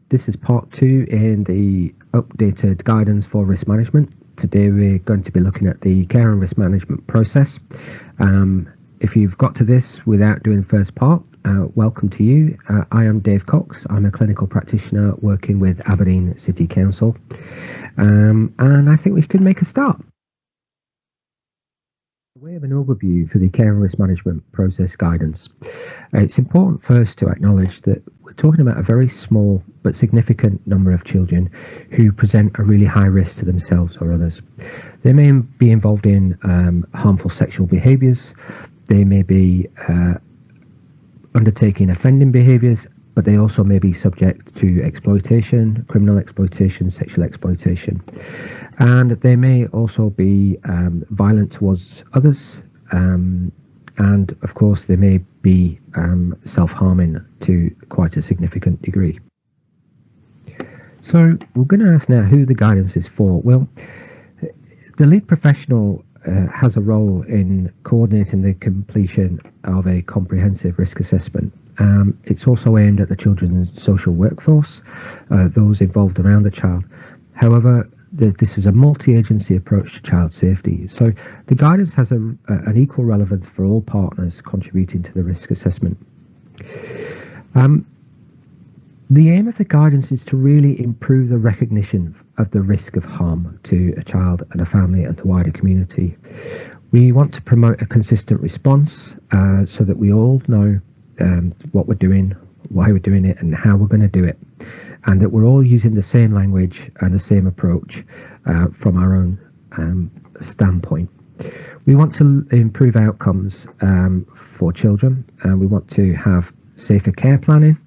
This is part 2 in the updated guidance for risk management. Today we're going to be looking at the care and risk management process. If you've got to this without doing the first part, welcome to you. I am Dave Cox. I'm a clinical practitioner working with Aberdeen City Council. And I think we could make a start. By way of an overview for the care and risk management process guidance, it's important first to acknowledge that we're talking about a very small but significant number of children who present a really high risk to themselves or others. They may be involved in harmful sexual behaviours, they may be undertaking offending behaviours, but they also may be subject to exploitation, criminal exploitation, sexual exploitation. And they may also be violent towards others, and of course they may be self-harming to quite a significant degree. So we're going to ask now who the guidance is for. Well, the lead professional has a role in coordinating the completion of a comprehensive risk assessment. It's also aimed at the children's social workforce, those involved around the child. However, this is a multi-agency approach to child safety, so the guidance has an equal relevance for all partners contributing to the risk assessment. The aim of the guidance is to really improve the recognition of the risk of harm to a child and a family and the wider community. We want to promote a consistent response so that we all know what we're doing, why we're doing it and how we're going to do it, and that we're all using the same language and the same approach from our own standpoint. We want to improve outcomes for children, and we want to have safer care planning,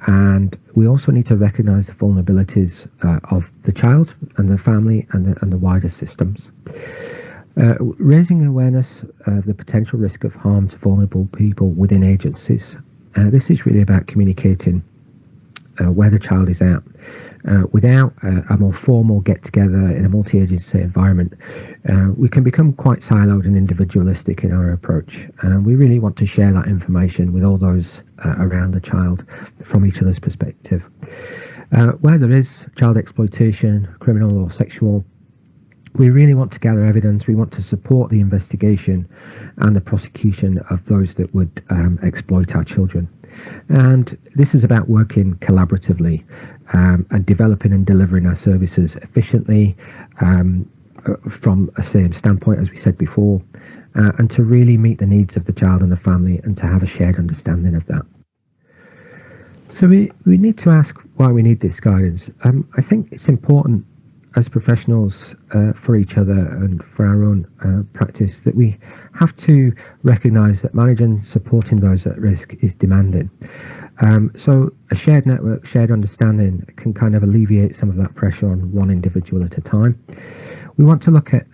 and we also need to recognise the vulnerabilities of the child and the family and the wider systems. Raising awareness of the potential risk of harm to vulnerable people within agencies. This is really about communicating where the child is at. Without a more formal get-together in a multi-agency environment, we can become quite siloed and individualistic in our approach. We really want to share that information with all those around the child from each other's perspective. Where there is child exploitation, criminal or sexual, we really want to gather evidence. We want to support the investigation and the prosecution of those that would exploit our children. And this is about working collaboratively and developing and delivering our services efficiently from a same standpoint, as we said before, and to really meet the needs of the child and the family and to have a shared understanding of that. So we need to ask why we need this guidance. I think it's important as professionals for each other and for our own practice that we have to recognise that managing and supporting those at risk is demanding. So a shared network, shared understanding can kind of alleviate some of that pressure on one individual at a time. We want to look at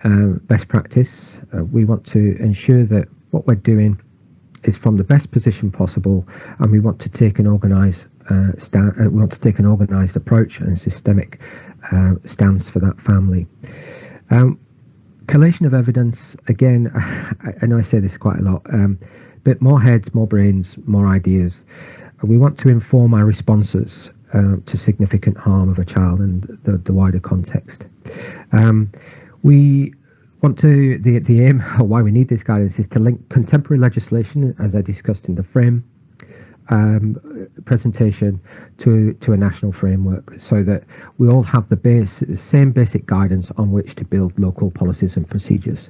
best practice. We want to ensure that what we're doing is from the best position possible, and we want to take an organised approach and systemic stance for that family. Collation of evidence, again, I know I say this quite a lot, but more heads, more brains, more ideas. We want to inform our responses to significant harm of a child and the wider context. We want to, the aim, or why we need this guidance, is to link contemporary legislation, as I discussed in the frame presentation, to a national framework, so that we all have the same basic guidance on which to build local policies and procedures.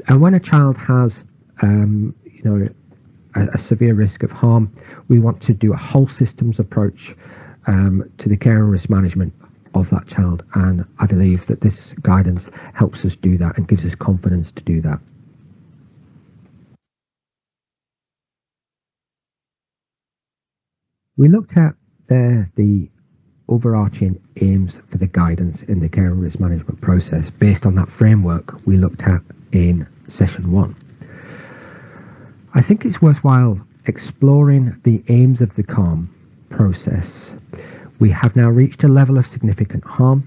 And when a child has a severe risk of harm, we want to do a whole systems approach to the care and risk management of that child, and I believe that this guidance helps us do that and gives us confidence to do that. We looked at the overarching aims for the guidance in the care and risk management process based on that framework we looked at in session 1. I think it's worthwhile exploring the aims of the CARM process. We have now reached a level of significant harm.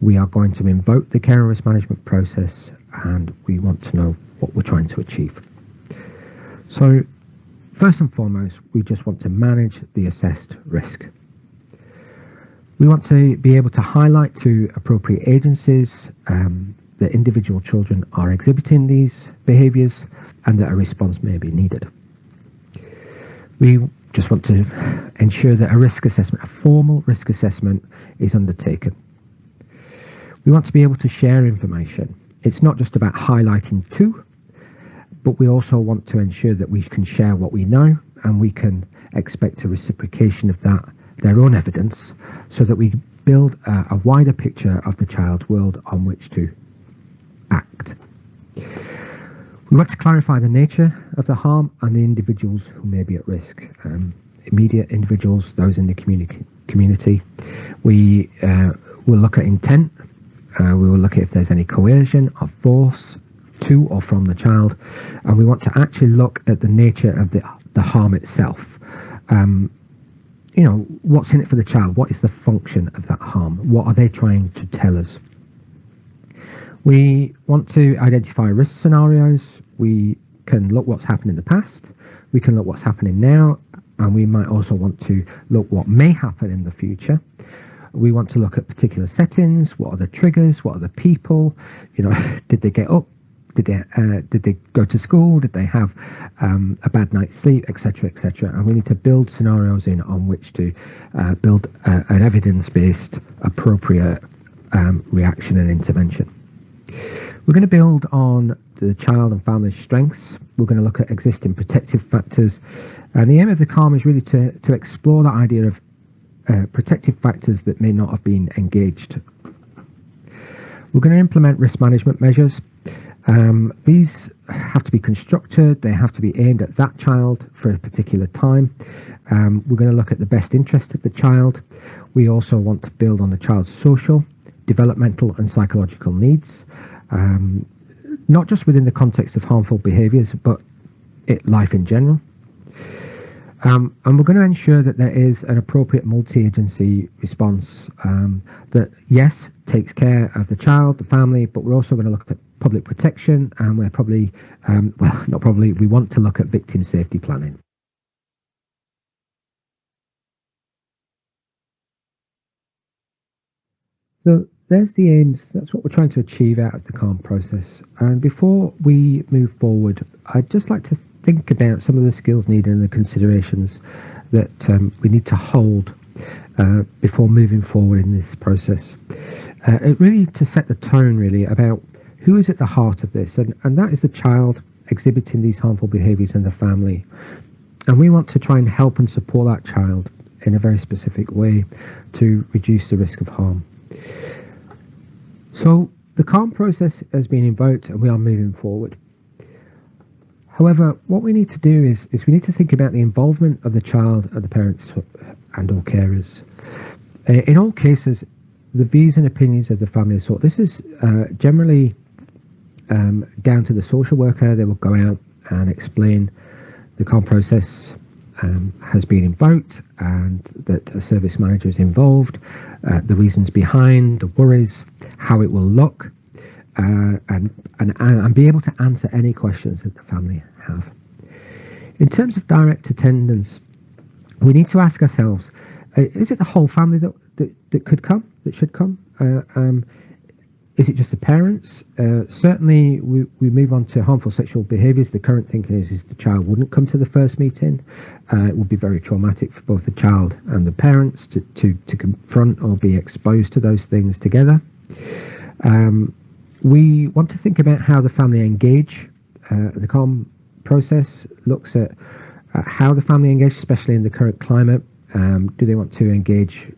We are going to invoke the care and risk management process, and we want to know what we're trying to achieve. So first and foremost, we just want to manage the assessed risk. We want to be able to highlight to appropriate agencies that individual children are exhibiting these behaviours and that a response may be needed. We just want to ensure that a risk assessment, a formal risk assessment, is undertaken. We want to be able to share information. It's not just about highlighting to, but we also want to ensure that we can share what we know and we can expect a reciprocation of that, their own evidence, so that we build a wider picture of the child's world on which to act. We want to clarify the nature of the harm and the individuals who may be at risk. Immediate individuals, those in the community. We will look at intent. We will look at if there's any coercion or force to or from the child, and we want to actually look at the nature of the harm itself. You know, what's in it for the child? What is the function of that harm? What are they trying to tell us? We want to identify risk scenarios. We can look what's happened in the past. We can look what's happening now, and we might also want to look what may happen in the future. We want to look at particular settings. What are the triggers? What are the people? You know, did they get up? Did they go to school? Did they have a bad night's sleep, etc., etc.? And we need to build scenarios in on which to build an evidence-based, appropriate reaction and intervention. We're going to build on the child and family's strengths. We're going to look at existing protective factors, and the aim of the CARM is really to explore that idea of protective factors that may not have been engaged. We're going to implement risk management measures. These have to be constructed, they have to be aimed at that child for a particular time. We're going to look at the best interest of the child. We also want to build on the child's social, developmental and psychological needs, not just within the context of harmful behaviours, but life in general. And we're going to ensure that there is an appropriate multi-agency response that, yes, takes care of the child, the family, but we're also going to look at public protection, and we're probably, we want to look at victim safety planning. So there's the aims, that's what we're trying to achieve out of the CARM process. And before we move forward, I'd just like to think about some of the skills needed and the considerations that we need to hold before moving forward in this process. It really to set the tone really about who is at the heart of this, and that is the child exhibiting these harmful behaviours in the family. And we want to try and help and support that child in a very specific way to reduce the risk of harm. So the CARM process has been invoked and we are moving forward. However, what we need to do is we need to think about the involvement of the child and the parents and or carers. In all cases, the views and opinions of the family are sought. This is generally down to the social worker. They will go out and explain the CARM process has been invoked and that a service manager is involved, the reasons behind, the worries, how it will look, and be able to answer any questions that the family have. In terms of direct attendance, we need to ask ourselves, is it the whole family that could come, that should come? Is it just the parents? Certainly, we move on to harmful sexual behaviours. The current thinking is the child wouldn't come to the first meeting. It would be very traumatic for both the child and the parents to confront or be exposed to those things together. We want to think about how the family engage. The CARM process looks at how the family engage, especially in the current climate. Do they want to engage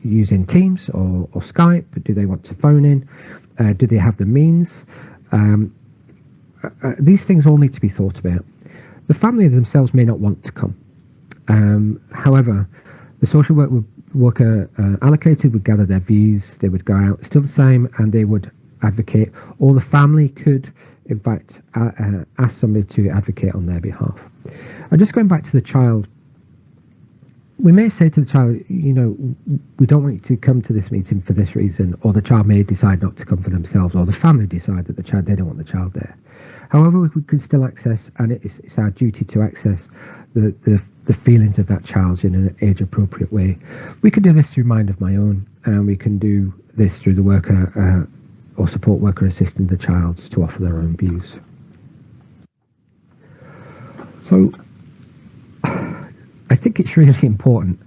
using Teams or Skype? Do they want to phone in? Do they have the means? These things all need to be thought about. The family themselves may not want to come. However, the social worker allocated would gather their views, they would go out still the same, and they would advocate, or the family could in fact ask somebody to advocate on their behalf. And just going back to the child, we may say to the child, you know, we don't want you to come to this meeting for this reason, or the child may decide not to come for themselves, or the family decide that they don't want the child there. However, we can still access, and it's our duty to access the the feelings of that child in an age-appropriate way. We can do this through Mind of My Own, and we can do this through the worker or support worker assisting the child to offer their own views. So I think it's really important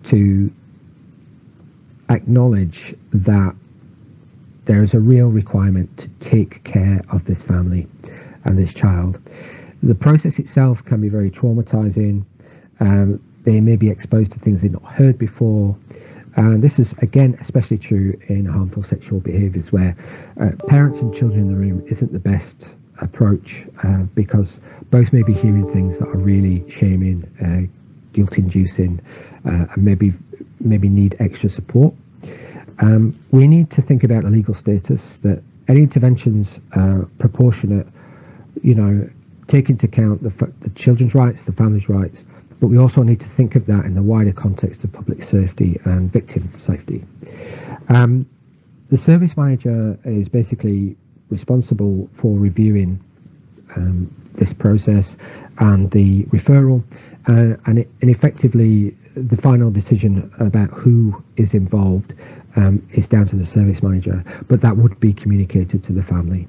to acknowledge that there is a real requirement to take care of this family and this child. The process itself can be very traumatizing. They may be exposed to things they've not heard before. And this is, again, especially true in harmful sexual behaviours, where parents and children in the room isn't the best approach, because both may be hearing things that are really shaming, guilt-inducing, and maybe need extra support. We need to think about the legal status, that any interventions proportionate, take into account the children's rights, the family's rights, but we also need to think of that in the wider context of public safety and victim safety. The service manager is basically responsible for reviewing this process and the referral, and effectively the final decision about who is involved is down to the service manager, but that would be communicated to the family.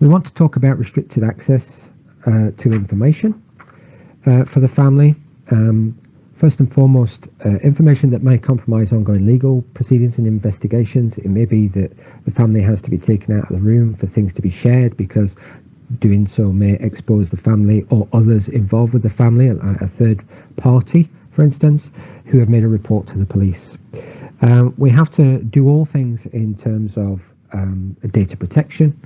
We want to talk about restricted access to information for the family. First and foremost, information that may compromise ongoing legal proceedings and investigations. It may be that the family has to be taken out of the room for things to be shared, because doing so may expose the family or others involved with the family, a third party, for instance, who have made a report to the police. We have to do all things in terms of data protection,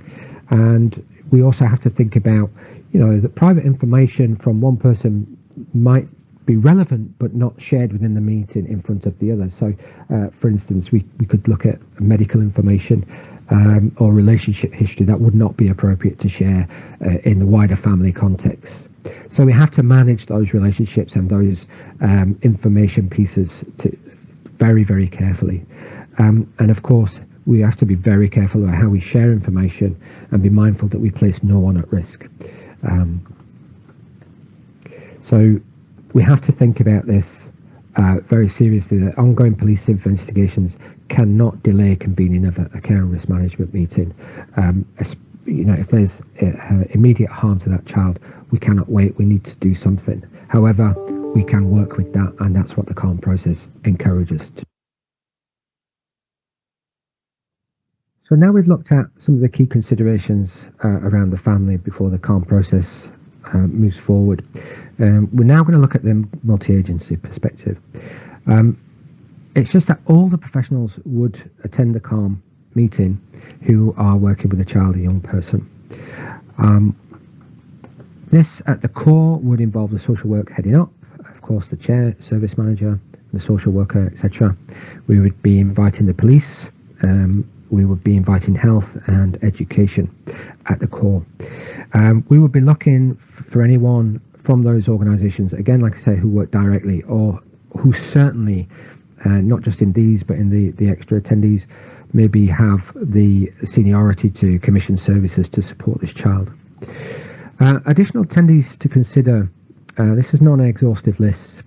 and we also have to think about, that private information from one person might be relevant but not shared within the meeting in front of the other. So, for instance, we could look at medical information or relationship history that would not be appropriate to share in the wider family context. So we have to manage those relationships and those information pieces very, very carefully. And of course, we have to be very careful about how we share information and be mindful that we place no one at risk. So we have to think about this very seriously, that ongoing police investigations cannot delay convening of a care and risk management meeting. If there's immediate harm to that child, we cannot wait, we need to do something. However, we can work with that, and that's what the CARM process encourages. So now we've looked at some of the key considerations around the family before the CARM process moves forward. We're now going to look at the multi-agency perspective. It's just that all the professionals would attend the CARM meeting who are working with a child or young person. This at the core would involve the social work heading up, of course the chair, service manager, the social worker, etc. We would be inviting the police, we would be inviting health and education at the core. We would be looking for anyone from those organisations, again, like I say, who work directly or who certainly, not just in these, but in the extra attendees, maybe have the seniority to commission services to support this child. Additional attendees to consider, this is not an exhaustive list.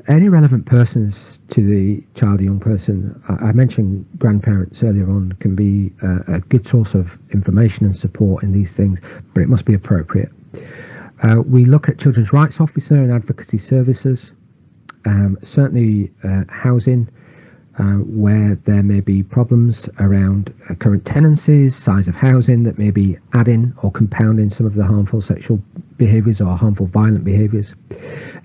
Any relevant persons to the child or young person, I mentioned grandparents earlier on, can be a good source of information and support in these things, but it must be appropriate. We look at children's rights officer and advocacy services, certainly housing, where there may be problems around current tenancies, size of housing that may be adding or compounding some of the harmful sexual behaviours or harmful violent behaviours.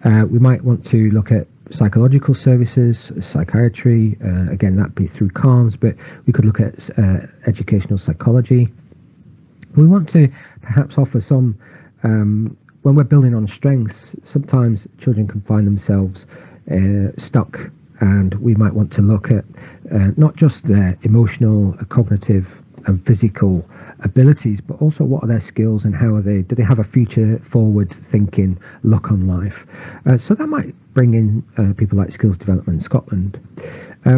We might want to look at psychological services, psychiatry, again that be through CARMs, but we could look at educational psychology. We want to perhaps offer some, when we're building on strengths, sometimes children can find themselves stuck, and we might want to look at not just their emotional, cognitive and physical abilities, but also what are their skills and how are do they have a future forward thinking look on life. So that might bring in people like Skills Development Scotland.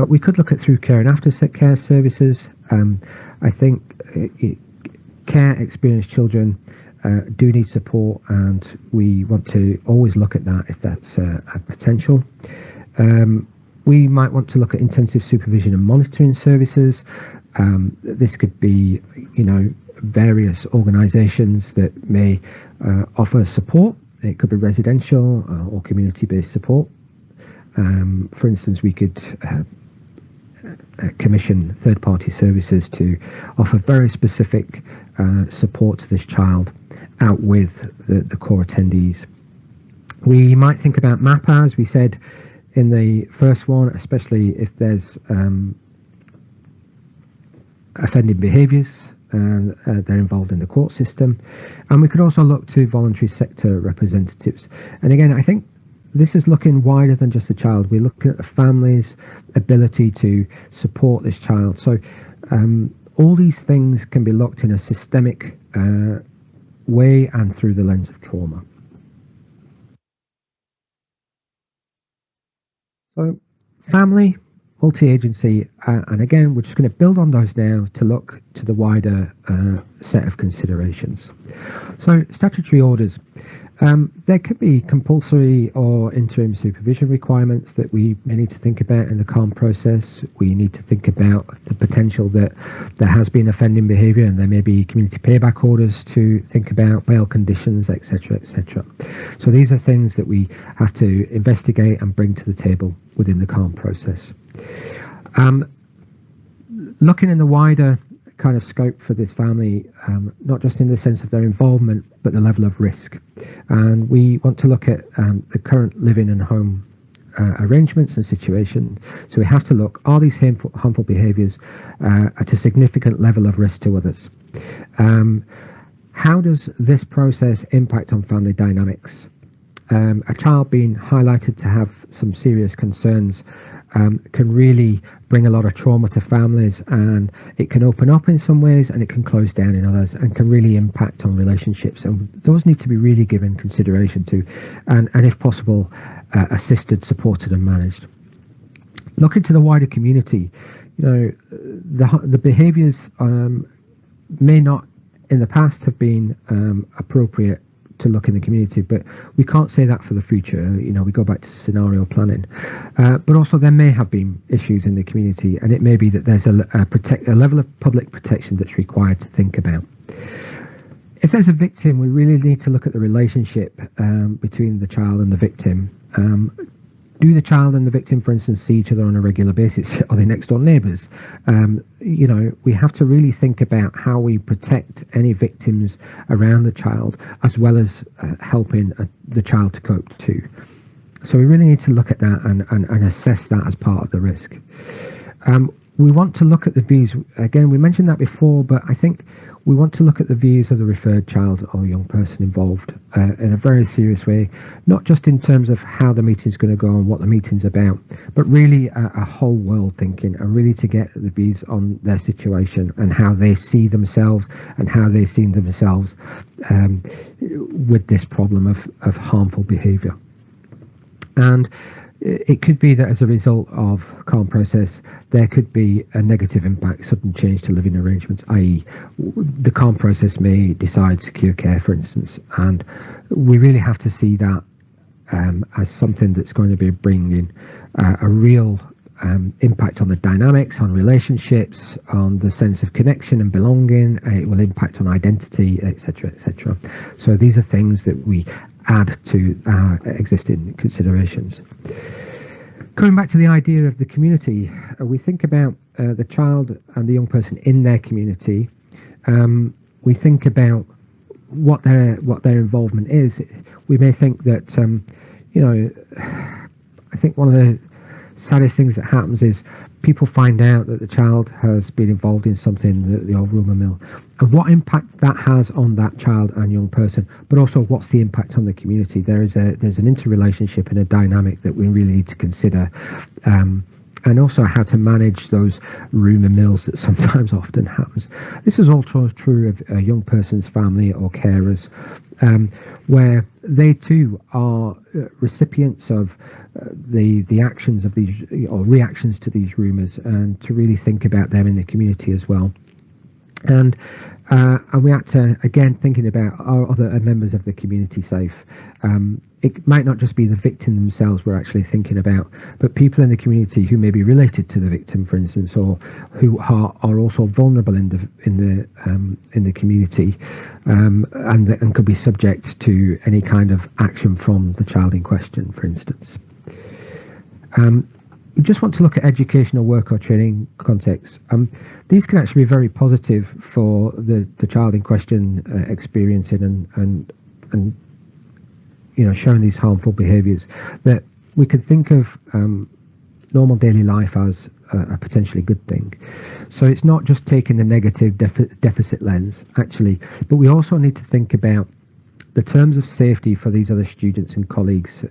We could look at through care and after care services. I think care experienced children do need support, and we want to always look at that if that's a potential. We might want to look at intensive supervision and monitoring services. This could be, various organisations that may offer support. It could be residential or community-based support. For instance, we could commission third-party services to offer very specific support to this child out with the core attendees. We might think about MAPA, as we said in the first one, especially if there's offending behaviours and they're involved in the court system. And we could also look to voluntary sector representatives. And again, I think this is looking wider than just the child. We're looking at the family's ability to support this child. So all these things can be looked in a systemic way and through the lens of trauma. So family, multi-agency, and again, we're just going to build on those now to look to the wider set of considerations. So statutory orders. There could be compulsory or interim supervision requirements that we may need to think about in the CARM process. We need to think about the potential that there has been offending behaviour, and there may be community payback orders to think about, bail conditions, etc., etc. So these are things that we have to investigate and bring to the table within the CARM process. Looking in the wider kind of scope for this family, not just in the sense of their involvement, but the level of risk. And we want to look at the current living and home arrangements and situations. So we have to look, are these harmful behaviours at a significant level of risk to others? How does this process impact on family dynamics? A child being highlighted to have some serious concerns can really bring a lot of trauma to families, and it can open up in some ways and it can close down in others, and can really impact on relationships, and those need to be really given consideration to, and if possible assisted, supported and managed. Looking to the wider community, the behaviours may not in the past have been appropriate to look in the community, but we can't say that for the future. We go back to scenario planning, but also there may have been issues in the community, and it may be that there's a level of public protection that's required to think about. If there's a victim, we really need to look at the relationship between the child and the victim. Do the child and the victim, for instance, see each other on a regular basis? Are they next door neighbours? We have to really think about how we protect any victims around the child, as well as helping the child to cope too. So we really need to look at that and assess that as part of the risk. We want to look at the views. Again, we mentioned that before, but I think we want to look at the views of the referred child or young person involved in a very serious way, not just in terms of how the meeting's going to go and what the meeting's about, but really a whole world thinking, and really to get the views on their situation and how they see themselves and how they see themselves with this problem of harmful behaviour. And it could be that as a result of CARM process, there could be a negative impact, sudden change to living arrangements, i.e. the CARM process may decide secure care, for instance, and we really have to see that as something that's going to be bringing a real impact on the dynamics, on relationships, on the sense of connection and belonging. It will impact on identity, etc., etc. So these are things that we add to our existing considerations. Going back to the idea of the community, we think about the child and the young person in their community. We think about what their involvement is. We may think that I think one of the saddest things that happens is people find out that the child has been involved in something, the old rumour mill, and what impact that has on that child and young person, but also what's the impact on the community. There's an interrelationship and a dynamic that we really need to consider, and also how to manage those rumour mills that sometimes often happens. This is also true of a young person's family or carers, where they too are recipients of the actions of these, or reactions to these rumours, and to really think about them in the community as well. And we had to, again, thinking about our other members of the community safe. It might not just be the victim themselves we're actually thinking about, but people in the community who may be related to the victim, for instance, or who are also vulnerable in the community, and could be subject to any kind of action from the child in question, for instance. We just want to look at educational work or training contexts. These can actually be very positive for the child in question experiencing and showing these harmful behaviours. That we could think of normal daily life as a potentially good thing. So it's not just taking the negative deficit lens, actually, but we also need to think about the terms of safety for these other students and colleagues.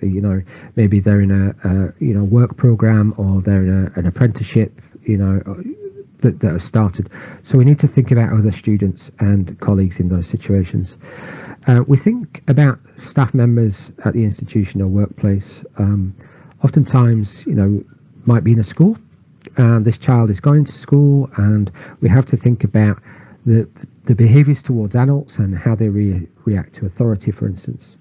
Maybe they're in a work program, or they're in an apprenticeship, that have started. So we need to think about other students and colleagues in those situations. We think about staff members at the institution or workplace. Oftentimes, might be in a school, and this child is going to school, and we have to think about the behaviours towards adults and how they react to authority, for instance.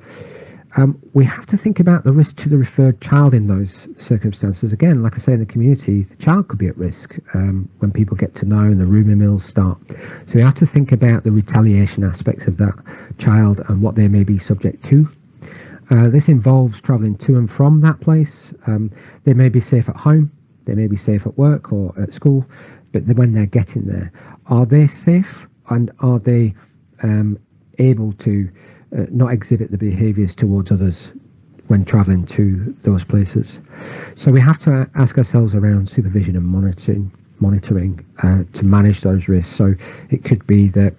We have to think about the risk to the referred child in those circumstances. Again, like I say, in the community, the child could be at risk when people get to know and the rumour mills start. So we have to think about the retaliation aspects of that child and what they may be subject to. This involves travelling to and from that place. They may be safe at home, they may be safe at work or at school, but when they're getting there, are they safe, and are they able to not exhibit the behaviours towards others when travelling to those places? So we have to ask ourselves around supervision and monitoring to manage those risks. So it could be that,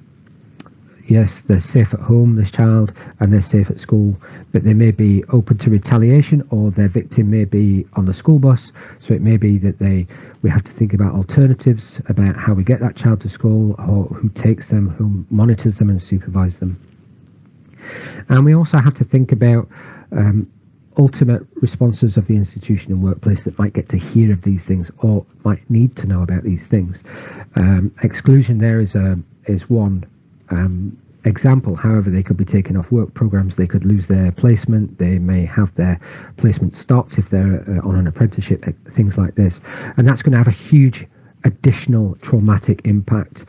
yes, they're safe at home, this child, and they're safe at school, but they may be open to retaliation, or their victim may be on the school bus. So it may be that we have to think about alternatives about how we get that child to school, or who takes them, who monitors them and supervises them. And we also have to think about ultimate responses of the institution and workplace that might get to hear of these things or might need to know about these things. Exclusion there is one example. However, they could be taken off work programs, they could lose their placement, they may have their placement stopped if they're on an apprenticeship, things like this. And that's going to have a huge additional traumatic impact,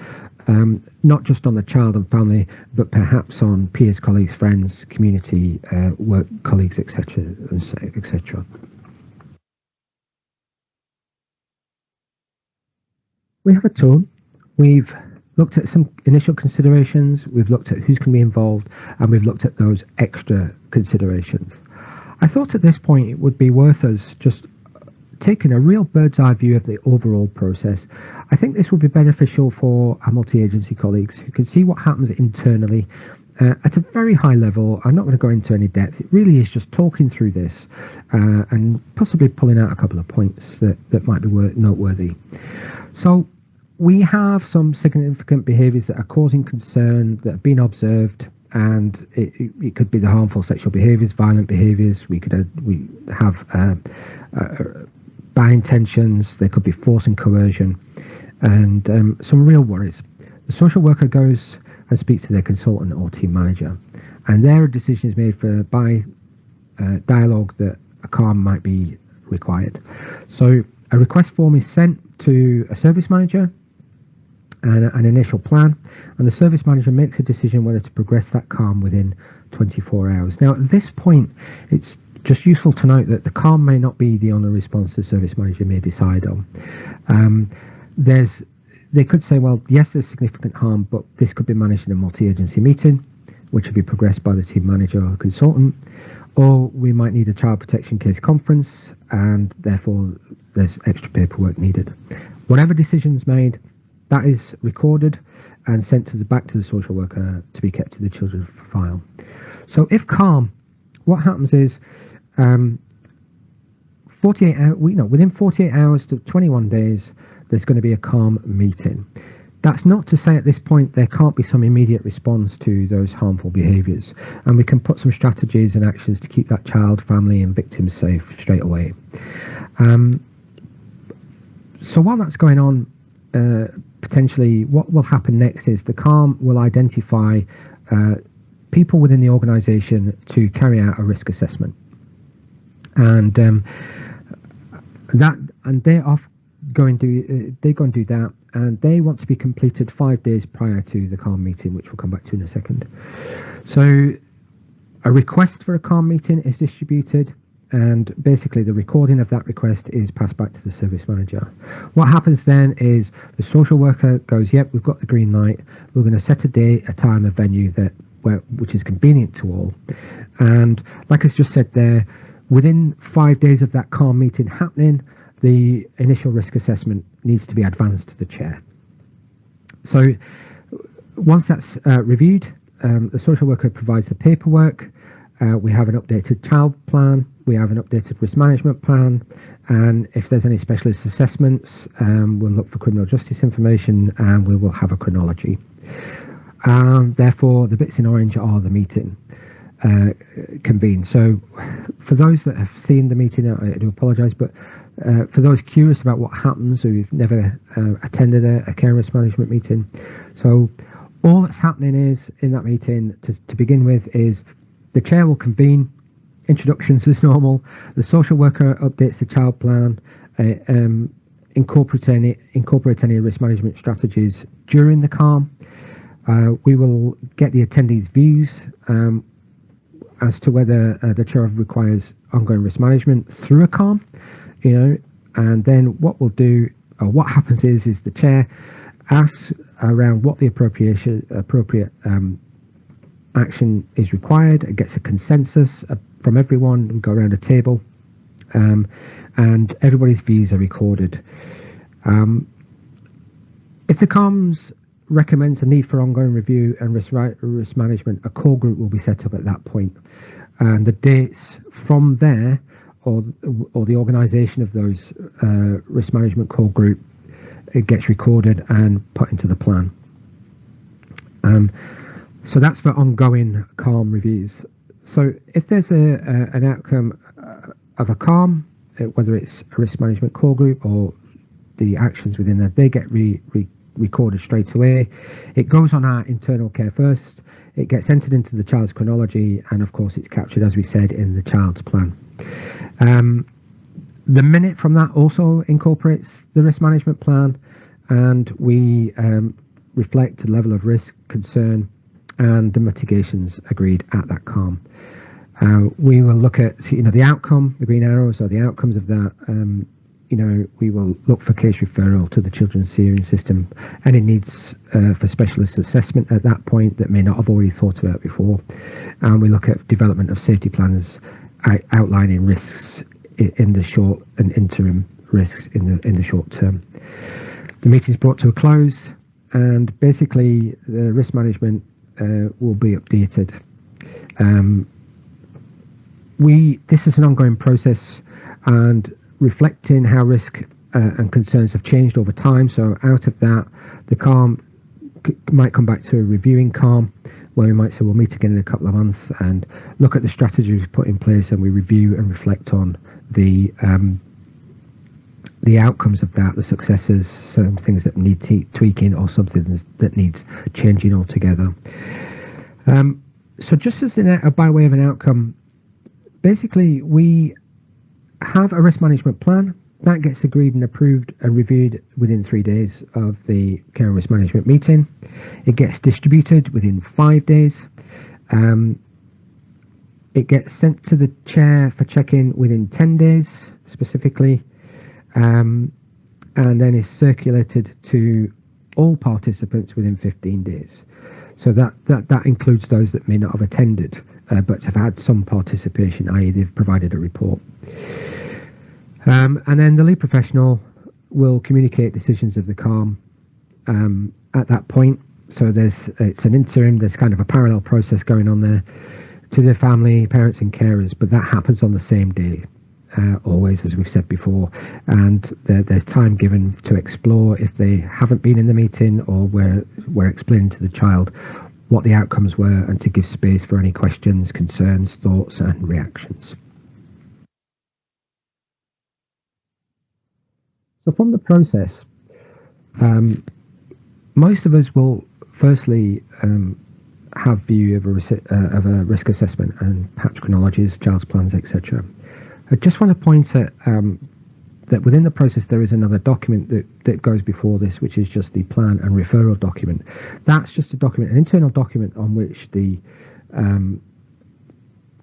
not just on the child and family, but perhaps on peers, colleagues, friends, community, work colleagues, etc., etc. We have a tone. We've looked at some initial considerations, we've looked at who's going to be involved, and we've looked at those extra considerations. I thought at this point it would be worth us just taking a real bird's eye view of the overall process. I think this would be beneficial for our multi-agency colleagues who can see what happens internally at a very high level. I'm not going to go into any depth. It really is just talking through this and possibly pulling out a couple of points that might be noteworthy. So we have some significant behaviours that are causing concern that have been observed, and it could be the harmful sexual behaviours, violent behaviours. We have bad intentions. There could be force and coercion, and some real worries. The social worker goes and speaks to their consultant or team manager, and there a decision is made by dialogue that a CARM might be required. So a request form is sent to a service manager and an initial plan, and the service manager makes a decision whether to progress that CARM within 24 hours. Now, at this point, it's just useful to note that the CARM may not be the only response the service manager may decide on. They could say, well, yes, there's significant harm, but this could be managed in a multi-agency meeting, which would be progressed by the team manager or consultant, or we might need a child protection case conference, and therefore there's extra paperwork needed. Whatever decision's made, that is recorded and sent back to the social worker to be kept to the children's file. So if CARM, what happens is 48 hours, within 48 hours to 21 days, there's going to be a CARM meeting. That's not to say at this point there can't be some immediate response to those harmful behaviours, and we can put some strategies and actions to keep that child, family and victim safe straight away. So while that's going on, potentially what will happen next is the CARM will identify people within the organisation to carry out a risk assessment, and they're going to do that, and they want to be completed 5 days prior to the CARM meeting, which we'll come back to in a second. So a request for a CARM meeting is distributed, and basically the recording of that request is passed back to the service manager. What happens then is the social worker goes, yep, we've got the green light, we're going to set a date, a time, a venue which is convenient to all. And like I just said there, within 5 days of that CARM meeting happening, the initial risk assessment needs to be advanced to the chair. So once that's reviewed, the social worker provides the paperwork. We have an updated child plan, we have an updated risk management plan, and if there's any specialist assessments, we'll look for criminal justice information, and we will have a chronology. Therefore, the bits in orange are the meeting convened. So for those that have seen the meeting, I do apologise, but for those curious about what happens who've never attended a care risk management meeting, so all that's happening is in that meeting to begin with is the chair will convene, introductions as normal, the social worker updates the child plan, incorporate any risk management strategies during the CARM. We will get the attendees' views as to whether the child requires ongoing risk management through a CARM, and then what we'll do, or what happens is the chair asks around what the appropriate action is required. It gets a consensus from everyone. We go around a table, and everybody's views are recorded. If the CARMS recommends a need for ongoing review and risk management, a core group will be set up at that point, and the dates from there, or the organisation of those risk management core group, it gets recorded and put into the plan. So that's for ongoing CARM reviews. So if there's an outcome of a CARM, whether it's a risk management core group or the actions within that, they get recorded straight away. It goes on our internal care first, it gets entered into the child's chronology, and of course it's captured, as we said, in the child's plan. The minute from that also incorporates the risk management plan, and we reflect the level of risk, concern, and the mitigations agreed at that CARM. We will look at the outcome, the green arrows are the outcomes of that. We will look for case referral to the children's steering system, and it needs for specialist assessment at that point that may not have already thought about before. And we look at development of safety plans outlining risks in the short and interim risks in the short term. The meeting is brought to a close, and basically the risk management will be updated. This is an ongoing process, and reflecting how risk and concerns have changed over time. So out of that, the CARM might come back to a reviewing CARM, where we might say we'll meet again in a couple of months and look at the strategy we've put in place, and we review and reflect on the outcomes of that, the successes, some things that need tweaking, or something that needs changing altogether. So just as by way of an outcome, basically we have a risk management plan that gets agreed and approved and reviewed within 3 days of the care risk management meeting. It gets distributed within 5 days. It gets sent to the chair for check-in within 10 days specifically, and then is circulated to all participants within 15 days. So that includes those that may not have attended but have had some participation, i.e. they've provided a report. And then the lead professional will communicate decisions of the CARM at that point. So it's an interim, there's kind of a parallel process going on there to the family, parents and carers, but that happens on the same day, always, as we've said before. And there's time given to explore if they haven't been in the meeting, or we're explaining to the child what the outcomes were, and to give space for any questions, concerns, thoughts and reactions. So from the process, Most of us will firstly have view of a risk assessment and perhaps chronologies, child's plans, etc. I just want to point at that within the process there is another document that goes before this, which is just the plan and referral document. That's just a document, an internal document on which the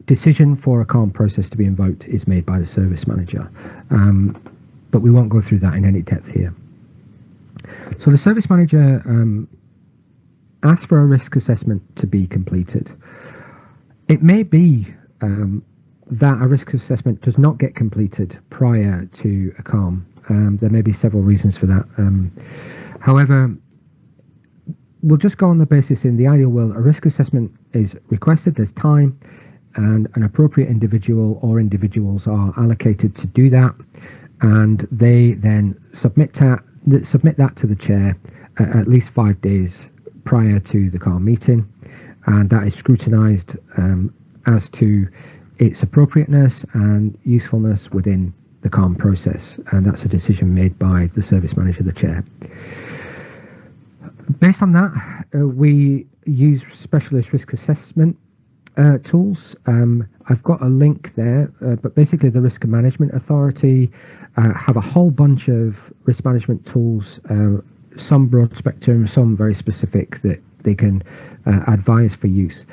decision for a CARM process to be invoked is made by the service manager. But we won't go through that in any depth here. So the service manager asks for a risk assessment to be completed. It may be that a risk assessment does not get completed prior to a CARM. There may be several reasons for that. However, we'll just go on the basis in the ideal world, a risk assessment is requested, there's time, and an appropriate individual or individuals are allocated to do that, and they then submit that to the chair at least 5 days prior to the CARM meeting, and that is scrutinised as to its appropriateness and usefulness within the CARM process, and that's a decision made by the service manager, the chair. Based on that, we use specialist risk assessment tools. I've got a link there, but basically the Risk Management Authority have a whole bunch of risk management tools, some broad spectrum, some very specific that they can advise for use.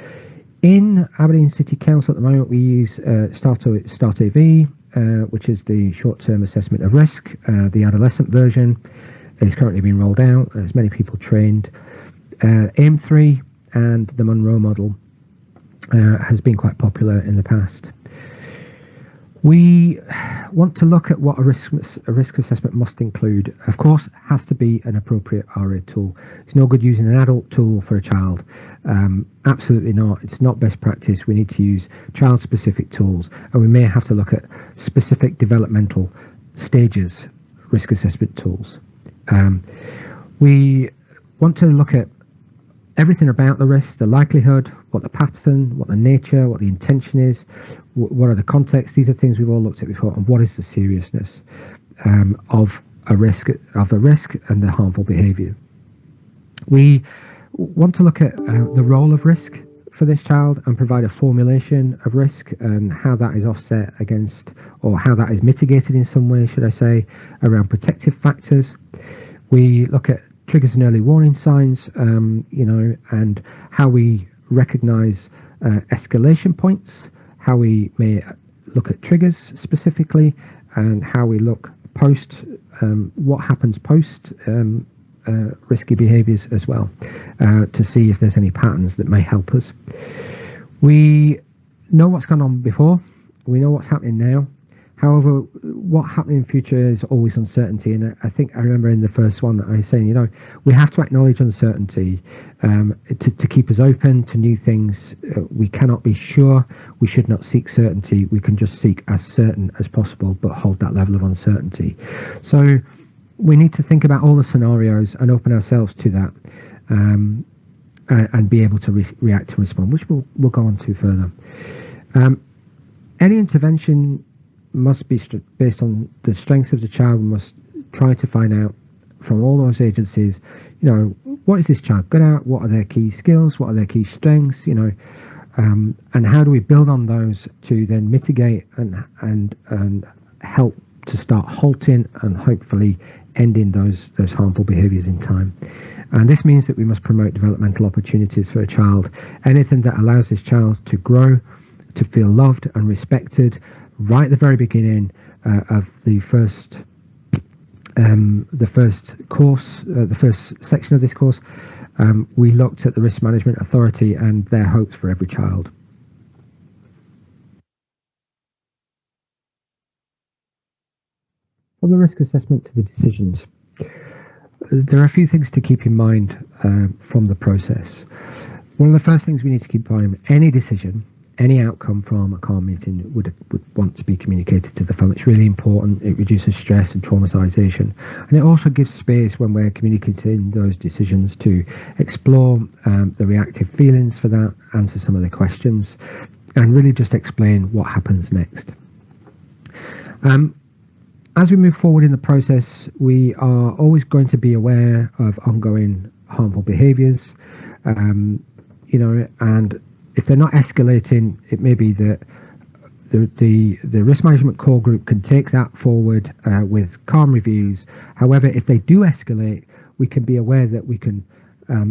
In Aberdeen City Council at the moment, we use Start AV, which is the short-term assessment of risk. The adolescent version is currently being rolled out. There's many people trained. AIM3 and the Monroe model has been quite popular in the past. We want to look at what a risk assessment must include. Of course, it has to be an appropriate RA tool. It's no good using an adult tool for a child. Absolutely not. It's not best practice. We need to use child-specific tools, and we may have to look at specific developmental stages risk assessment tools. We want to look at everything about the risk, the likelihood, what the pattern, what the nature, what the intention is, what are the contexts. These are things we've all looked at before, and what is the seriousness of a risk and the harmful behaviour. We want to look at the role of risk for this child and provide a formulation of risk and how that is offset against, or how that is mitigated in some way, should I say, around protective factors. We look at triggers and early warning signs, and how we recognise escalation points, how we may look at triggers specifically, and how we look post, what happens post risky behaviours as well, to see if there's any patterns that may help us. We know what's gone on before, we know what's happening now. However, what happens in future is always uncertainty, and I think I remember in the first one that I was saying, we have to acknowledge uncertainty to keep us open to new things. We cannot be sure. We should not seek certainty. We can just seek as certain as possible, but hold that level of uncertainty. So we need to think about all the scenarios and open ourselves to that, and be able to react and respond, which we'll go on to further. Any intervention must be based on the strengths of the child. We must try to find out from all those agencies, what is this child good at? What are their key skills? What are their key strengths? And how do we build on those to then mitigate and help to start halting and hopefully ending those harmful behaviours in time. And this means that we must promote developmental opportunities for a child. Anything that allows this child to grow, to feel loved and respected, right at the very beginning of the first course, the first section of this course, we looked at the Risk Management Authority and their hopes for every child. From the risk assessment to the decisions, there are a few things to keep in mind from the process. One of the first things we need to keep in mind, any decision, any outcome from a CARM meeting would want to be communicated to the family. It's really important. It reduces stress and traumatization, and it also gives space when we're communicating those decisions to explore the reactive feelings for that, answer some of the questions, and really just explain what happens next. As we move forward in the process, we are always going to be aware of ongoing harmful behaviours, you know, and if they're not escalating, it may be that the risk management core group can take that forward with CARM reviews. However, if they do escalate, we can be aware that we can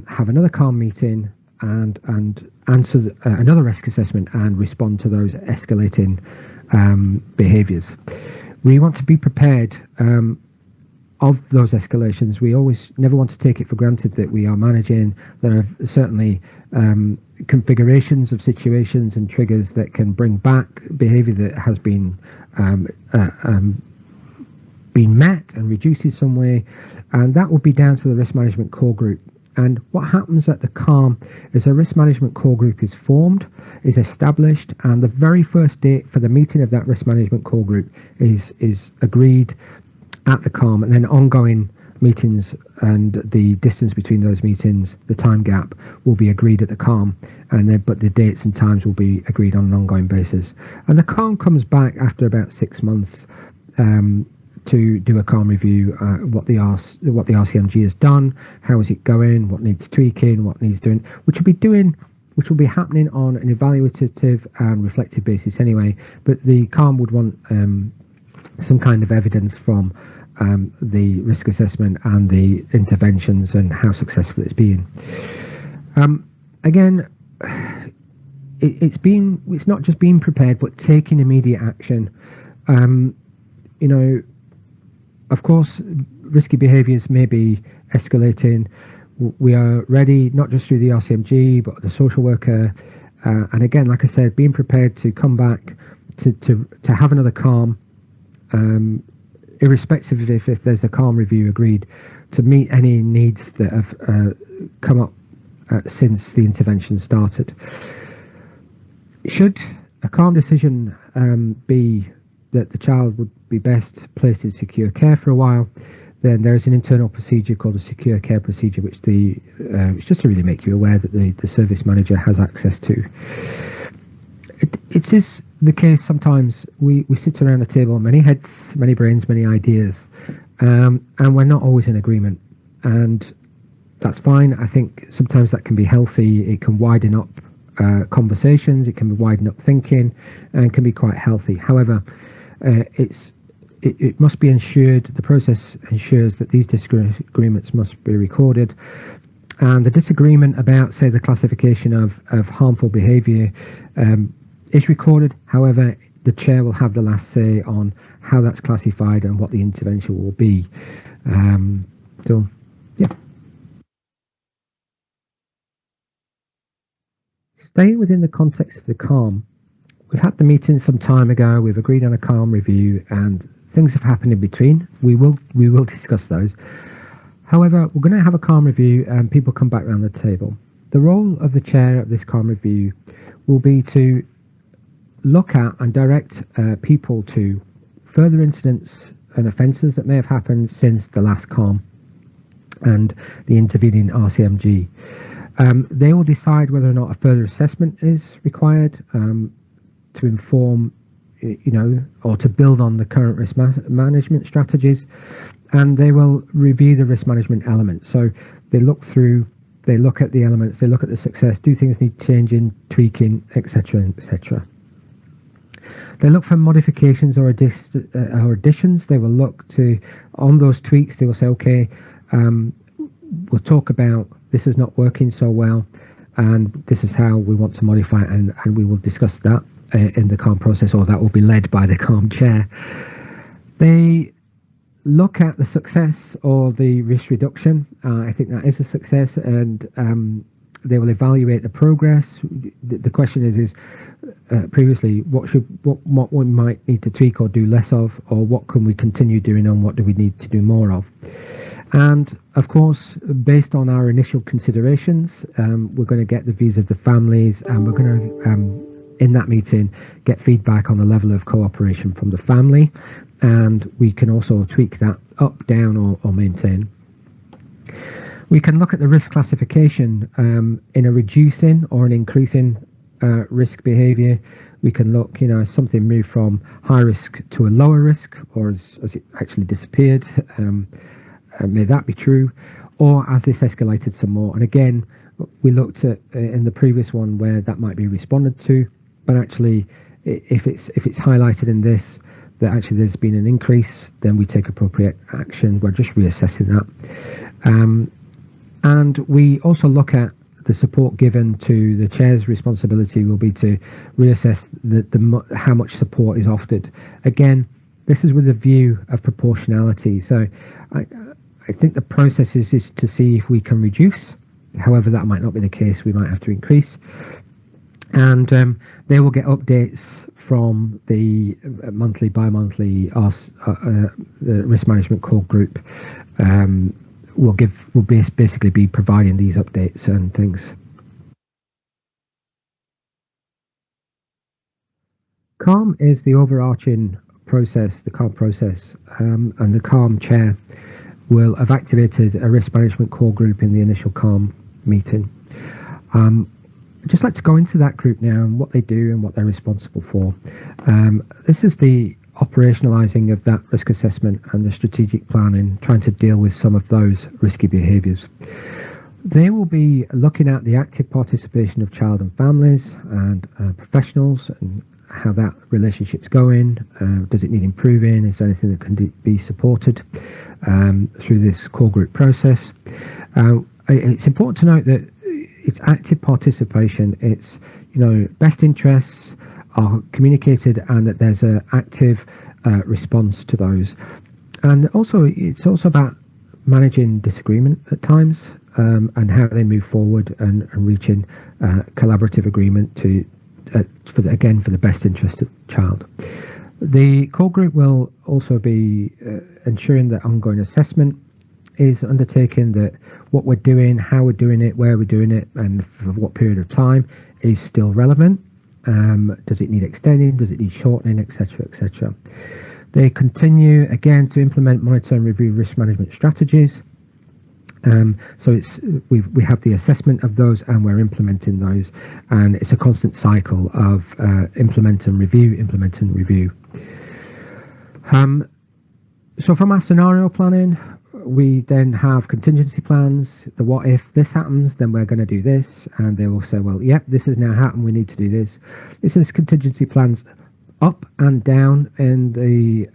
have another CARM meeting and answer another risk assessment and respond to those escalating behaviours. We want to be prepared of those escalations. We always never want to take it for granted that we are managing. There are certainly configurations of situations and triggers that can bring back behaviour that has been met and reduced in some way, and that will be down to the risk management core group. And what happens at the CARM is a risk management core group is formed, is established, and the very first date for the meeting of that risk management core group is agreed at the CARM, and then ongoing meetings and the distance between those meetings, the time gap, will be agreed at the CARM, and then but the dates and times will be agreed on an ongoing basis. And the CARM comes back after about 6 months to do a CARM review, what the RCMG has done, how is it going, what needs tweaking, what needs doing, which will be happening on an evaluative and reflective basis anyway. But the CARM would want some kind of evidence from the risk assessment and the interventions and how successful it's been. Again, it's not just being prepared, but taking immediate action. You know, of course, risky behaviours may be escalating. We are ready, not just through the RCMG, but the social worker. And again, like I said, being prepared to come back to have another CARM, irrespective of if there's a CARM review agreed, to meet any needs that have come up since the intervention started. Should a CARM decision be that the child would be best placed in secure care for a while, then there's an internal procedure called a secure care procedure, which it's just to really make you aware that the service manager has access to. It is the case sometimes we sit around a table, many heads, many brains, many ideas, and we're not always in agreement, and that's fine. I think sometimes that can be healthy. It can widen up conversations, it can widen up thinking, and can be quite healthy. However, it must be ensured, the process ensures that these disagreements must be recorded, and the disagreement about, say, the classification of harmful behaviour is recorded. However, the chair will have the last say on how that's classified and what the intervention will be. So, yeah. Staying within the context of the CARM, we've had the meeting some time ago, we've agreed on a CARM review, and things have happened in between. We will discuss those. However, we're going to have a CARM review and people come back around the table. The role of the chair of this CARM review will be to look at and direct people to further incidents and offences that may have happened since the last CARM and the intervening RCMG. They will decide whether or not a further assessment is required to inform, or to build on the current risk management strategies, and they will review the risk management elements. So they look at the elements, they look at the success, do things need changing, tweaking, etc., etc. They look for modifications or additions. They will look on those tweaks, they will say, okay, we'll talk about this is not working so well, and this is how we want to modify it, and we will discuss that in the CARM process, or that will be led by the CARM chair. They look at the success or the risk reduction. I think that is a success, and they will evaluate the progress. The question is previously, what we might need to tweak or do less of, or what can we continue doing, and what do we need to do more of. And of course, based on our initial considerations, we're going to get the views of the families, and we're going to in that meeting get feedback on the level of cooperation from the family, and we can also tweak that up, down, or maintain. We can look at the risk classification in a reducing or an increasing risk behaviour. We can look, has something moved from high risk to a lower risk, or has it actually disappeared? may that be true, or has this escalated some more? And again, we looked at in the previous one where that might be responded to, but actually if it's highlighted in this that actually there's been an increase, then we take appropriate action. We're just reassessing that. And we also look at the support given to the chair's responsibility will be to reassess how much support is offered. Again, this is with a view of proportionality. So I think the process is to see if we can reduce. However, that might not be the case. We might have to increase. And they will get updates from the monthly, bi-monthly the risk management core group. Will basically be providing these updates and things. CARM is the overarching process, the CARM process, and the CARM chair will have activated a risk management core group in the initial CARM meeting. I'd just like to go into that group now and what they do and what they're responsible for. This is the operationalising of that risk assessment and the strategic planning, trying to deal with some of those risky behaviours. They will be looking at the active participation of child and families and professionals and how that relationship's going. Does it need improving? Is there anything that can be supported through this core group process? It's important to note that it's active participation. It's, best interests are communicated and that there's an active response to those. And also, it's also about managing disagreement at times and how they move forward and reaching collaborative agreement for the best interest of the child. The core group will also be ensuring that ongoing assessment is undertaken, that what we're doing, how we're doing it, where we're doing it, and for what period of time is still relevant. Does it need extending? Does it need shortening, etc., etc.? They continue again to implement, monitor, and review risk management strategies. So we have the assessment of those and we're implementing those, and it's a constant cycle of implement and review. So from our scenario planning, we then have contingency plans. The what if this happens, then we're going to do this, and they will say, well, yep, this has now happened, we need to do this. This is contingency plans up and down in the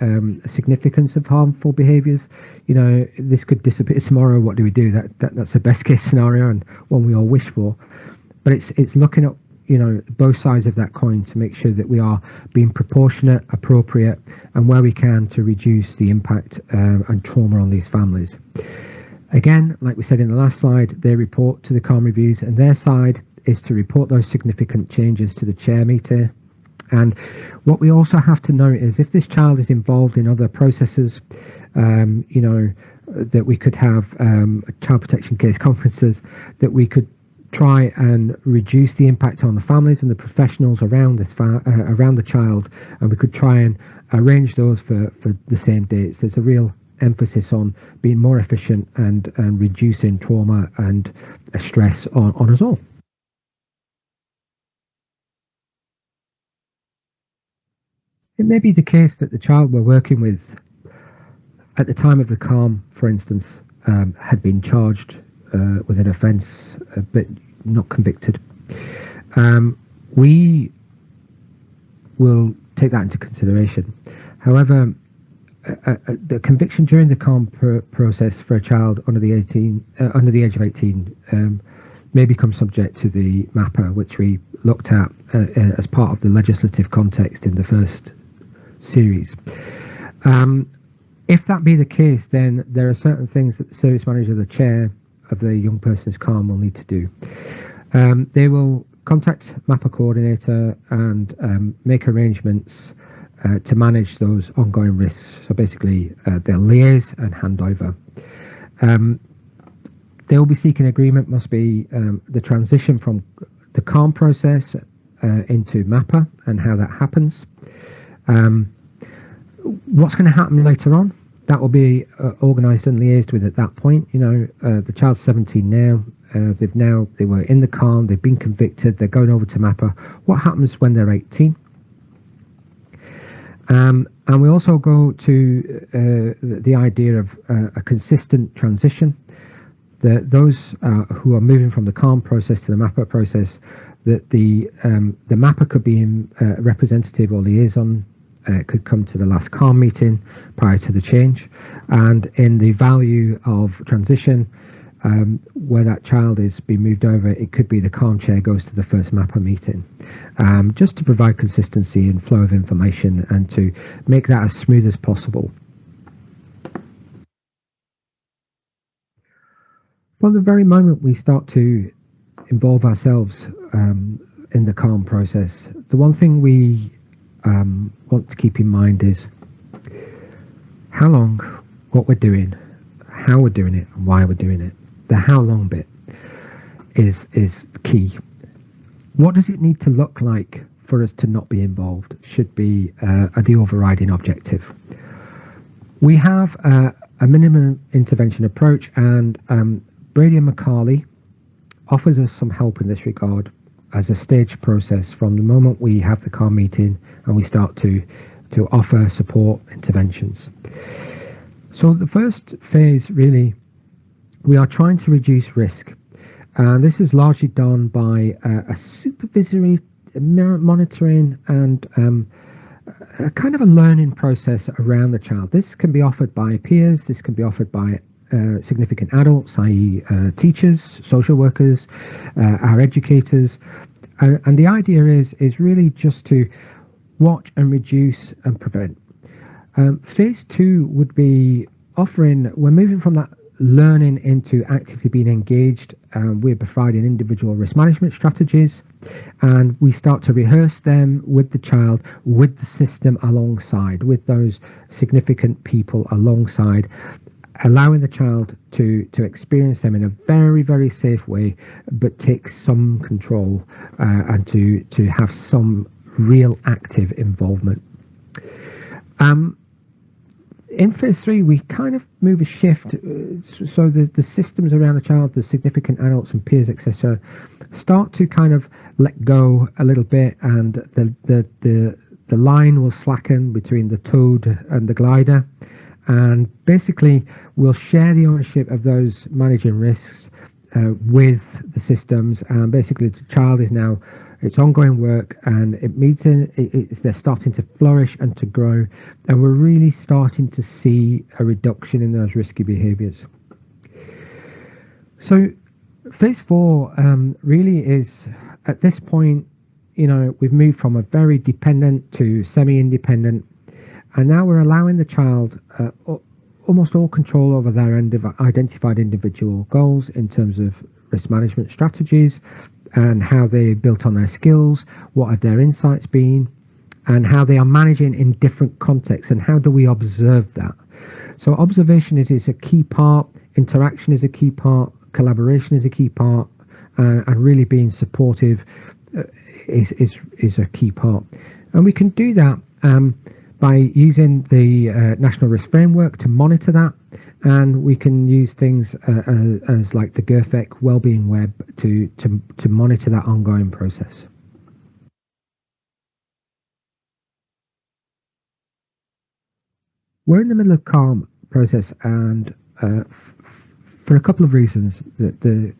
significance of harmful behaviours. This could disappear tomorrow. What do we do? That's a best case scenario and one we all wish for. But it's looking at both sides of that coin to make sure that we are being proportionate, appropriate, and where we can to reduce the impact and trauma on these families. Again, like we said in the last slide, they report to the CARM reviews, and their side is to report those significant changes to the chair meter. And what we also have to note is if this child is involved in other processes, that we could have child protection case conferences, that we could try and reduce the impact on the families and the professionals around around the child, and we could try and arrange those for the same dates. There's a real emphasis on being more efficient and reducing trauma and stress on us all. It may be the case that the child we're working with at the time of the CARM, for instance, had been charged with an offence but not convicted. We will take that into consideration. However, the conviction during the CARM process for a child under the age of 18 may become subject to the MAPA, which we looked at as part of the legislative context in the first series. If that be the case, then there are certain things that the service manager, the chair of the young person's CARM, will need to do. They will contact MAPA coordinator and make arrangements to manage those ongoing risks. So basically, they'll liaise and hand over. They will be seeking agreement, must be the transition from the CARM process into MAPA and how that happens. What's going to happen later on? That will be organised and liaised with at that point. The child's 17 now. They were in the CARM. They've been convicted. They're going over to MAPA. What happens when they're 18? And we also go to the idea of a consistent transition. Those who are moving from the CARM process to the MAPA process, that the MAPA could be representative or liaison, could come to the last CARM meeting prior to the change. And in the value of transition, where that child is being moved over, it could be the CARM chair goes to the first MAPA meeting, just to provide consistency and flow of information and to make that as smooth as possible. From the very moment we start to involve ourselves in the CARM process, the one thing we want to keep in mind is how long, what we're doing, how we're doing it, and why we're doing it. The how long bit is key. What does it need to look like for us to not be involved should be the overriding objective. We have a minimum intervention approach, and Brady and McCarley offers us some help in this regard as a stage process from the moment we have the CARM meeting and we start to offer support interventions. So the first phase, really, we are trying to reduce risk, and this is largely done by a supervisory monitoring and a kind of a learning process around the child. This can be offered by peers, this can be offered by significant adults, i.e. teachers, social workers, our educators, and the idea is really just to watch and reduce and prevent. Phase 2 would be offering, we're moving from that learning into actively being engaged. We're providing individual risk management strategies, and we start to rehearse them with the child, with the system alongside, with those significant people alongside, allowing the child to experience them in a very, very safe way, but take some control and to have some real active involvement. In phase 3, we kind of move a shift, so the systems around the child, the significant adults and peers, etc., start to kind of let go a little bit, and the line will slacken between the toad and the glider, and basically we'll share the ownership of those managing risks with the systems, and basically the child is now, it's ongoing work, and they're starting to flourish and to grow, and we're really starting to see a reduction in those risky behaviours. So phase 4 really is, at this point, we've moved from a very dependent to semi-independent, and now we're allowing the child almost all control over their identified individual goals in terms of risk management strategies, and how they built on their skills, what have their insights been, and how they are managing in different contexts, and how do we observe that. So observation is a key part, interaction is a key part, collaboration is a key part, and really being supportive is a key part. And we can do that by using the National Risk Framework to monitor that, and we can use things as like the GERFEC Wellbeing Web to monitor that ongoing process. We're in the middle of CARM process, and for a couple of reasons, that the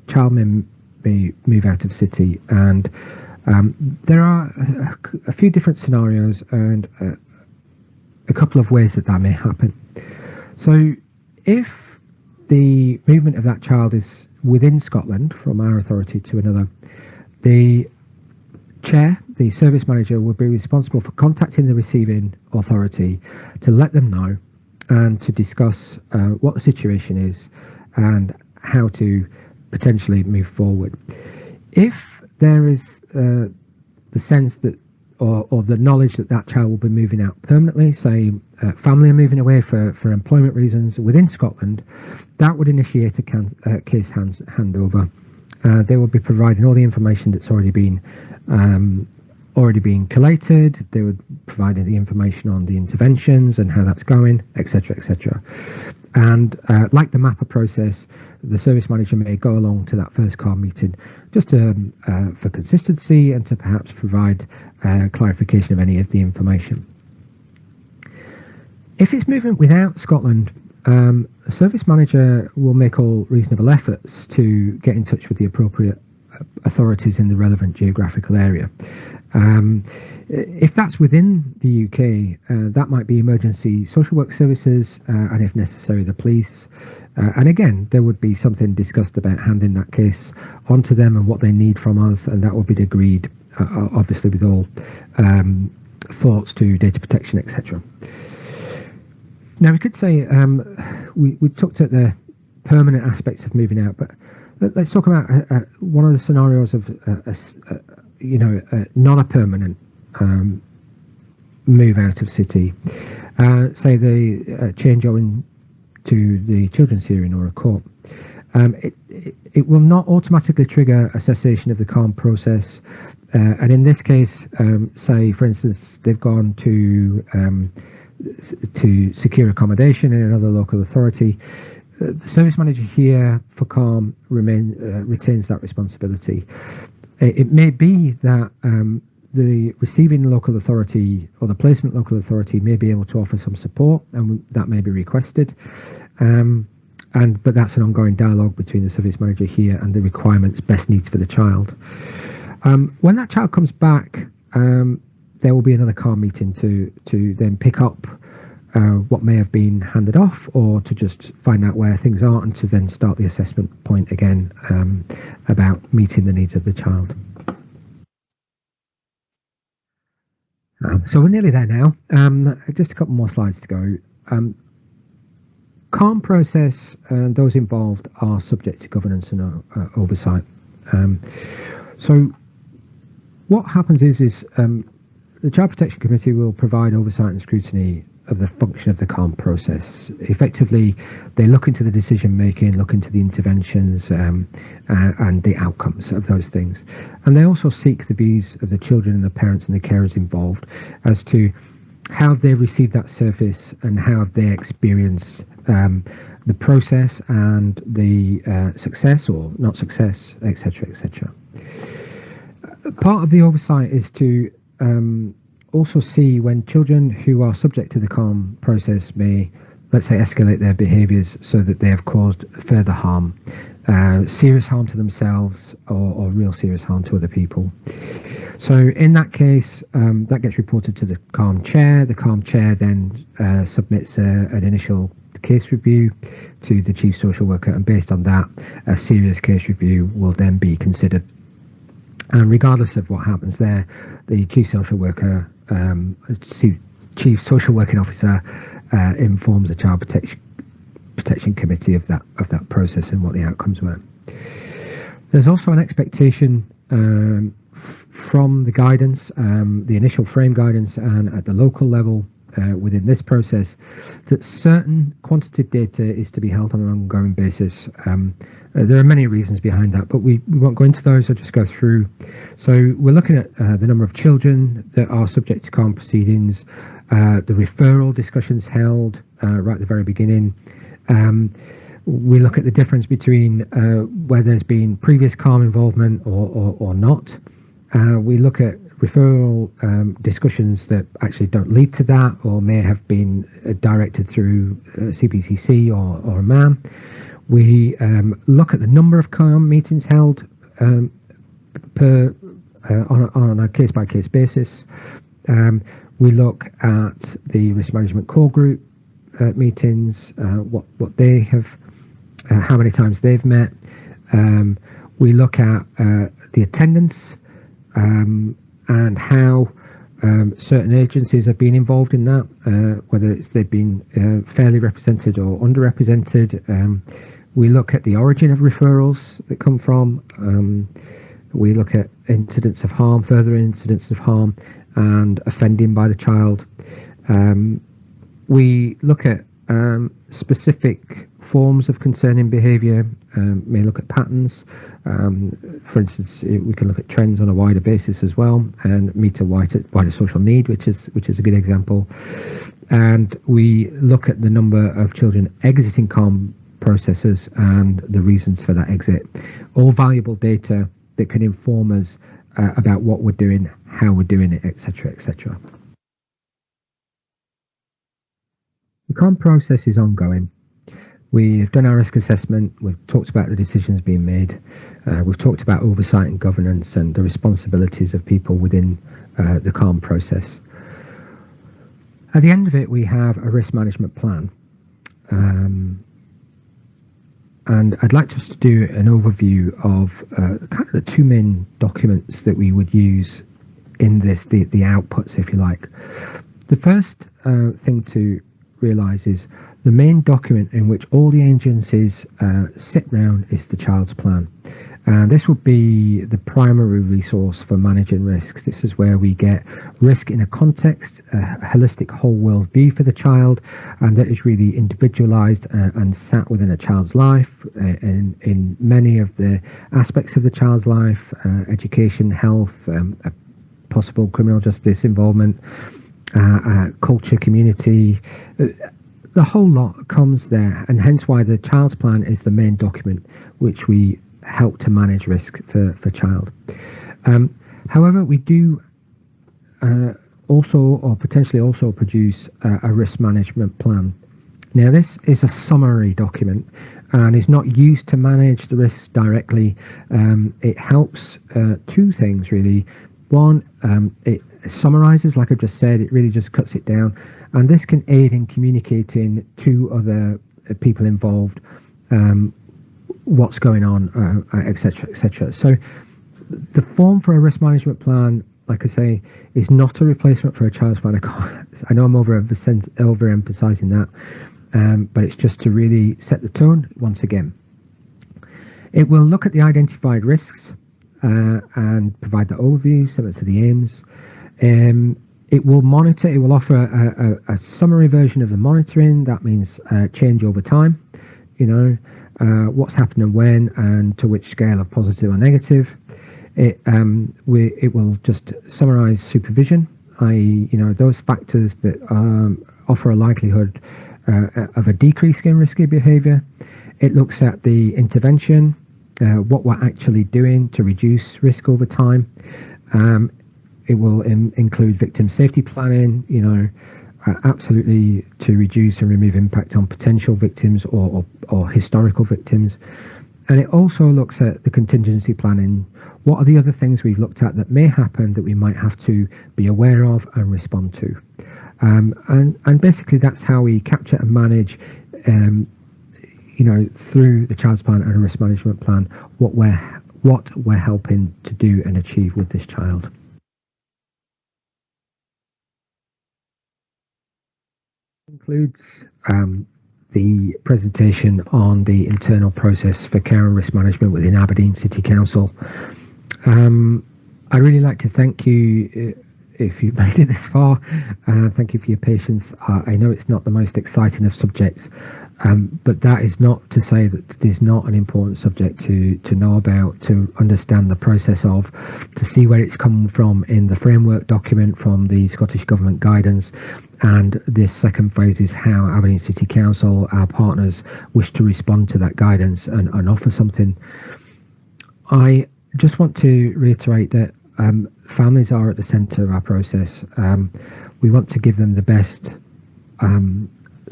child may move out of city, and there are a few different scenarios and a couple of ways that may happen. So if the movement of that child is within Scotland from our authority to another, the chair, the service manager, will be responsible for contacting the receiving authority to let them know and to discuss what the situation is and how to potentially move forward. If there is the sense that or the knowledge that that child will be moving out permanently, say family are moving away for employment reasons within Scotland, that would initiate a case handover. They will be providing all the information that's already been collated. They would provide the information on the interventions and how that's going, etc., etc. And like the MAPA process, the service manager may go along to that first CARM meeting just for consistency and to perhaps provide clarification of any of the information. If it's movement without Scotland, the service manager will make all reasonable efforts to get in touch with the appropriate authorities in the relevant geographical area. If that's within the UK, that might be emergency social work services, and if necessary, the police. And again, there would be something discussed about handing that case onto them and what they need from us, and that would be agreed, obviously, with all thoughts to data protection, etc. Now, we could say we talked at the permanent aspects of moving out, but let's talk about one of the scenarios of not a permanent move out of city. Say the change owing to the children's hearing or a court. It will not automatically trigger a cessation of the CARM process, and in this case, say for instance they've gone to secure accommodation in another local authority. The service manager here for CARM retains that responsibility. It may be that the receiving local authority or the placement local authority may be able to offer some support, and that may be requested. But that's an ongoing dialogue between the service manager here and the requirements, best needs for the child. When that child comes back, there will be another CARM meeting to then pick up what may have been handed off, or to just find out where things are, and to then start the assessment point again about meeting the needs of the child. So we're nearly there now. Just a couple more slides to go. CARM process and those involved are subject to governance and oversight. So what happens is the Child Protection Committee will provide oversight and scrutiny of the function of the CARM process. Effectively, they look into the decision making, look into the interventions and the outcomes of those things. And they also seek the views of the children and the parents and the carers involved as to how have they received that service and how have they experienced the process and the success or not success, etc., etc. Part of the oversight is to also see when children who are subject to the CARM process may, let's say, escalate their behaviours so that they have caused further harm, serious harm to themselves or real serious harm to other people. So in that case, that gets reported to the CARM chair. The CARM chair then submits an initial case review to the chief social worker, and based on that, a serious case review will then be considered. And regardless of what happens there, the chief social worker, chief social working officer, informs the Child Protection Committee of that process and what the outcomes were. There's also an expectation from the guidance, the initial frame guidance, and at the local level within this process, that certain quantitative data is to be held on an ongoing basis. There are many reasons behind that, but we won't go into those. I'll just go through. So we're looking at the number of children that are subject to CARM proceedings, the referral discussions held right at the very beginning. We look at the difference between where there's been previous CARM involvement or not. We look at referral discussions that actually don't lead to that or may have been directed through CPCC or a MAM. We look at the number of CARM meetings held on a case-by-case basis. We look at the risk management core group meetings, what they have, how many times they've met. We look at the attendance and how certain agencies have been involved in that, whether they've been fairly represented or underrepresented. We look at the origin of referrals that come from. We look at incidents of harm, further incidents of harm, and offending by the child. We look at specific forms of concerning behaviour, may look at patterns. For instance, we can look at trends on a wider basis as well, and meet a wider social need, which is a good example. And we look at the number of children exiting CARM processes and the reasons for that exit. All valuable data that can inform us about what we're doing, how we're doing it, etc., etc. The CARM process is ongoing. We've done our risk assessment, we've talked about the decisions being made, we've talked about oversight and governance and the responsibilities of people within the CARM process. At the end of it, we have a risk management plan. And I'd like to do an overview of kind of the two main documents that we would use in this, the outputs, if you like. The first thing to realise is the main document in which all the agencies sit round is the child's plan. And this would be the primary resource for managing risks. This is where we get risk in a context, a holistic whole world view for the child, and that is really individualised and sat within a child's life in many of the aspects of the child's life, education, health, possible criminal justice involvement, culture, community. The whole lot comes there, and hence why the child's plan is the main document which we help to manage risk for child. However, we do also or potentially also produce a risk management plan. Now, this is a summary document and is not used to manage the risks directly. It helps two things really. One, it summarizes, like I've just said, it really just cuts it down, and this can aid in communicating to other people involved what's going on, etc., etc. So the form for a risk management plan, like I say, is not a replacement for a child's plan. I know I'm overemphasizing that, but it's just to really set the tone once again. It will look at the identified risks and provide the overview, similar to the aims. It will monitor, it will offer a summary version of the monitoring. That means change over time, what's happening when and to which scale of positive or negative. It will just summarize supervision, i.e., those factors that offer a likelihood of a decrease in risky behavior. It looks at the intervention, what we're actually doing to reduce risk over time. It will include victim safety planning, absolutely to reduce and remove impact on potential victims or historical victims. And it also looks at the contingency planning. What are the other things we've looked at that may happen that we might have to be aware of and respond to? And basically that's how we capture and manage, through the child's plan and a risk management plan, what we're helping to do and achieve with this child. Concludes the presentation on the internal process for care and risk management within Aberdeen City Council. I'd really like to thank you if you made it this far. Thank you for your patience. I know it's not the most exciting of subjects, but that is not to say that it is not an important subject to know about, to understand the process of, to see where it's come from in the framework document from the Scottish Government guidance. And this second phase is how Aberdeen City Council, our partners, wish to respond to that guidance and offer something. I just want to reiterate that families are at the centre of our process. We want to give them the best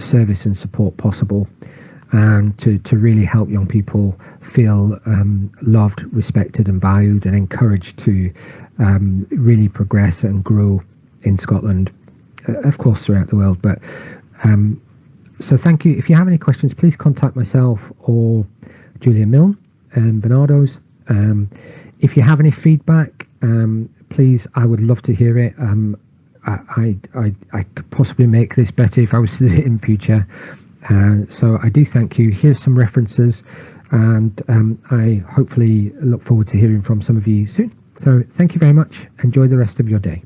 service and support possible, and to really help young people feel loved, respected and valued, and encouraged to really progress and grow in Scotland, of course throughout the world. But so thank you. If you have any questions, please contact myself or Julia Milne and Bernardo's. If you have any feedback, please, I would love to hear it. I could possibly make this better if I was to do it in future. So I do thank you. Here's some references, and I hopefully look forward to hearing from some of you soon. So thank you very much. Enjoy the rest of your day.